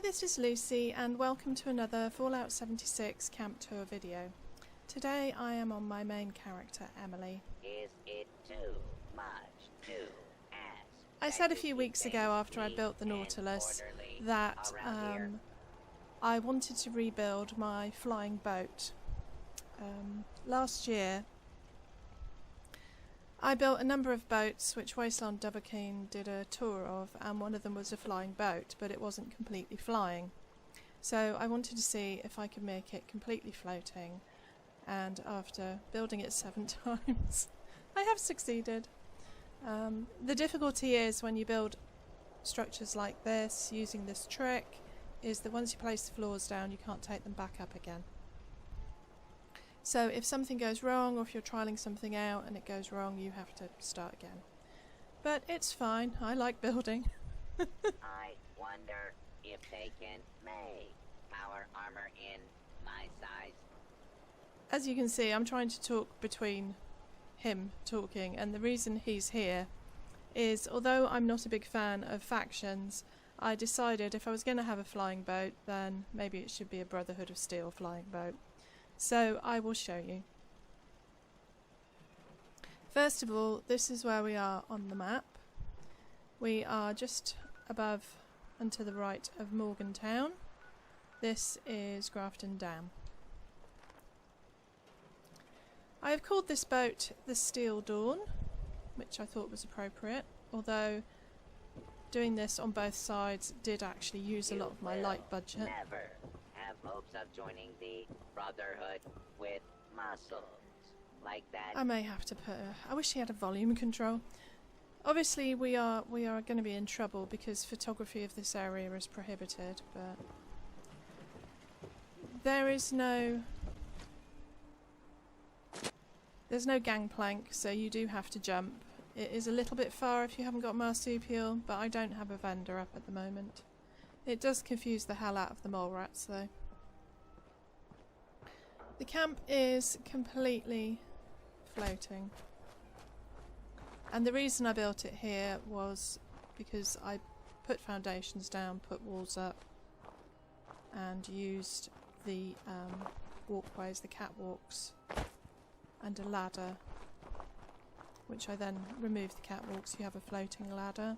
this is Lucy and welcome to another Fallout 76 camp tour video. Today I am on my main character, Emily. Is it too much to ask? I said a few weeks ago after I built the Nautilus that I wanted to rebuild my flying boat. Last year I built a number of boats which Wasteland Dovahkiin did a tour of, and one of them was a flying boat, but it wasn't completely flying. So I wanted to see if I could make it completely floating, and after building it 7 times, I have succeeded. The difficulty is when you build structures like this, using this trick, is that once you place the floors down you can't take them back up again. So if something goes wrong, or if you're trialling something out and it goes wrong, you have to start again. But it's fine, I like building. I wonder if they can make power armor in my size. As you can see, I'm trying to talk between him talking, and the reason he's here is, although I'm not a big fan of factions, I decided if I was going to have a flying boat, then maybe it should be a Brotherhood of Steel flying boat. So I will show you. First of all, this is where we are on the map. We are just above and to the right of Morgantown. This is Grafton Dam. I have called this boat the Steel Dawn, which I thought was appropriate, although doing this on both sides did actually use a lot of my light budget. Never have hopes of joining the Brotherhood with muscles like that. I may have to put I wish he had a volume control. Obviously we are going to be in trouble because photography of this area is prohibited, but there's no gangplank, so you do have to jump. It is a little bit far if you haven't got marsupial, but I don't have a vendor up at the moment. It does confuse the hell out of the mole rats though. The camp is completely floating, and the reason I built it here was because I put foundations down, put walls up, and used the walkways, the catwalks, and a ladder, which I then removed the catwalks. You have a floating ladder.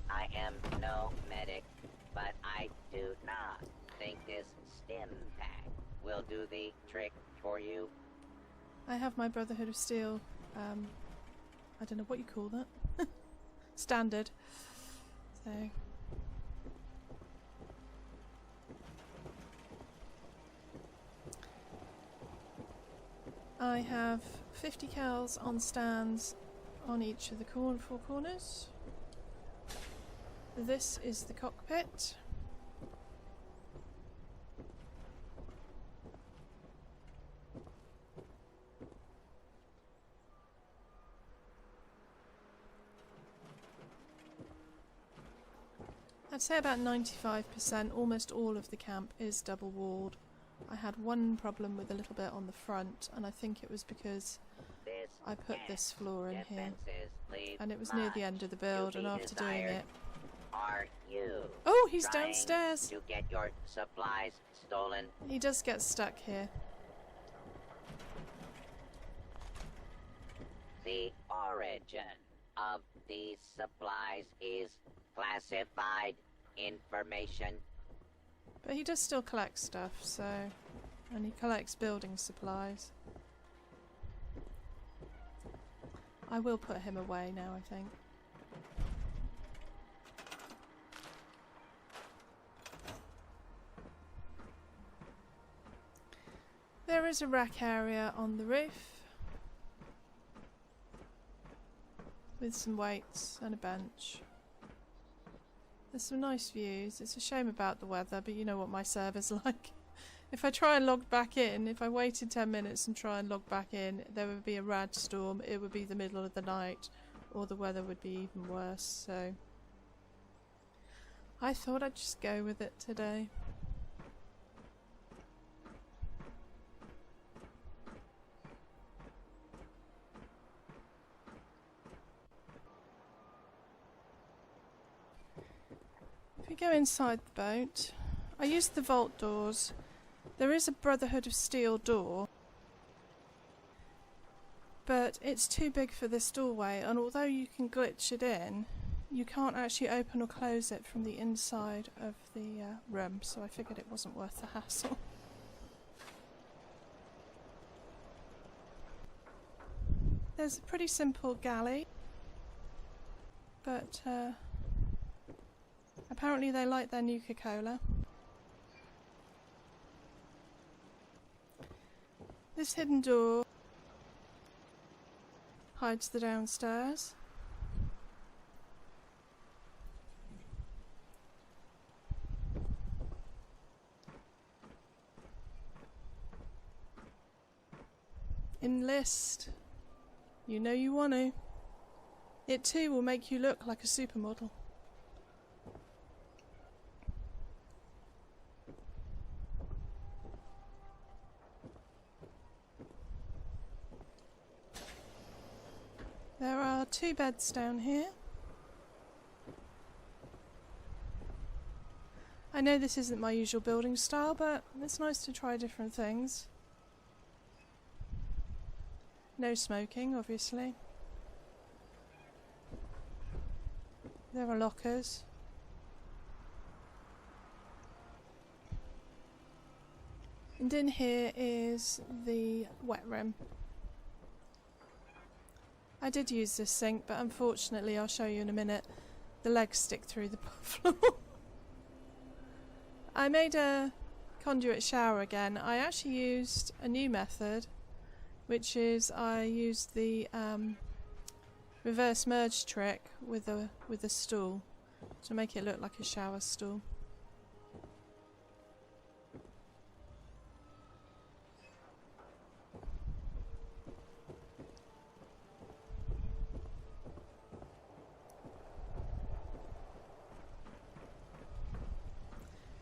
I am no medic, but I do not think this stim pack will do the trick for you. I have my Brotherhood of Steel, I don't know what you call that, standard, so I have 50 cals on stands on each of the four corners. This is the cockpit. I'd say about 95%, almost all of the camp is double walled. I had one problem with a little bit on the front, and I think it was because I put this floor in here, and it was near the end of the build, and after doing it... Are you? Oh, he's downstairs! To get your supplies stolen? He does get stuck here. The origin of these supplies is classified information. But he does still collect stuff, so... and he collects building supplies. I will put him away now, I think. There is a rack area on the roof with some weights and a bench. There's some nice views. It's a shame about the weather, but you know what my server's like. If I try and log back in, if I waited 10 minutes and try and log back in, there would be a rad storm, it would be the middle of the night, or the weather would be even worse, so I thought I'd just go with it today. We go inside the boat. I used the vault doors. There is a Brotherhood of Steel door, but it's too big for this doorway, and although you can glitch it in, you can't actually open or close it from the inside of the room, so I figured it wasn't worth the hassle. There's a pretty simple galley, but apparently they like their Nuka-Cola. This hidden door hides the downstairs. Enlist. You know you want to. It too will make you look like a supermodel. There are 2 beds down here. I know this isn't my usual building style, but it's nice to try different things. No smoking, obviously. There are lockers. And in here is the wet room. I did use this sink, but unfortunately, I'll show you in a minute, the legs stick through the floor. I made a conduit shower again. I actually used a new method, which is I used the reverse merge trick with a stool to make it look like a shower stool.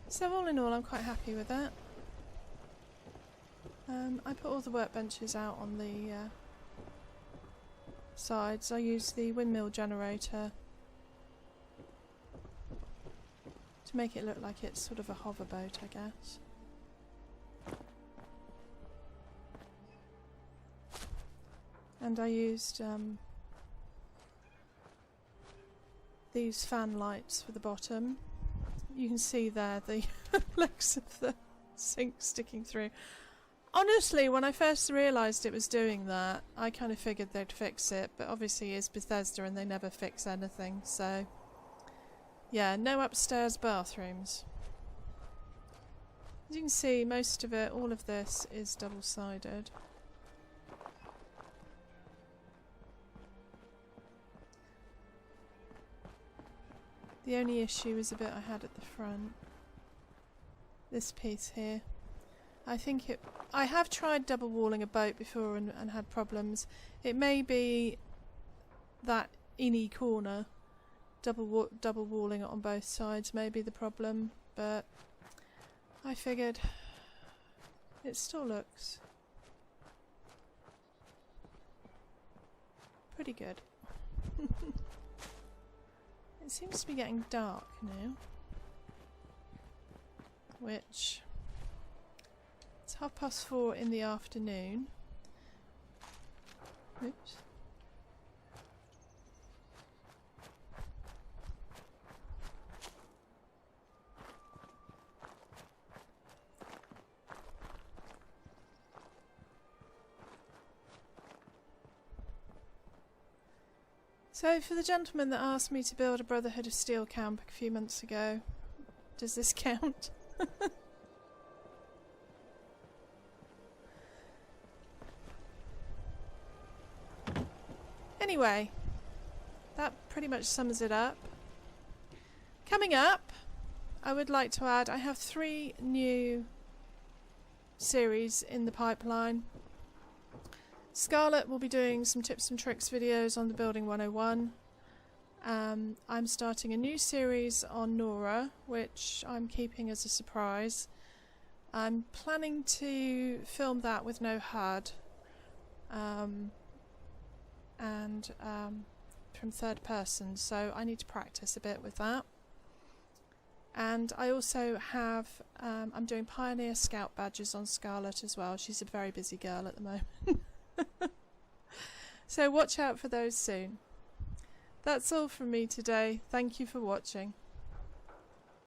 So all in all, I'm quite happy with that. I put all the workbenches out on the sides. I used the windmill generator to make it look like it's sort of a hoverboat, I guess. And I used these fan lights for the bottom. You can see there the legs of the sink sticking through. Honestly, when I first realised it was doing that, I kind of figured they'd fix it, but obviously it's Bethesda and they never fix anything, so yeah, no upstairs bathrooms. As you can see, most of it, all of this is double-sided. The only issue is a bit I had at the front. This piece here. I have tried double walling a boat before and had problems. It may be that inny corner, double walling it on both sides may be the problem, but I figured it still looks pretty good. It seems to be getting dark now, which it's 4:30 in the afternoon. Oops. So, for the gentleman that asked me to build a Brotherhood of Steel camp a few months ago, does this count? Anyway, that pretty much sums it up. Coming up, I would like to add, I have 3 new series in the pipeline. Scarlett will be doing some tips and tricks videos on the Building 101. I'm starting a new series on Nora, which I'm keeping as a surprise. I'm planning to film that with no HUD and from third person, so I need to practice a bit with that. And I also have, I'm doing Pioneer Scout badges on Scarlet as well. She's a very busy girl at the moment. So watch out for those soon. That's all from me today. Thank you for watching.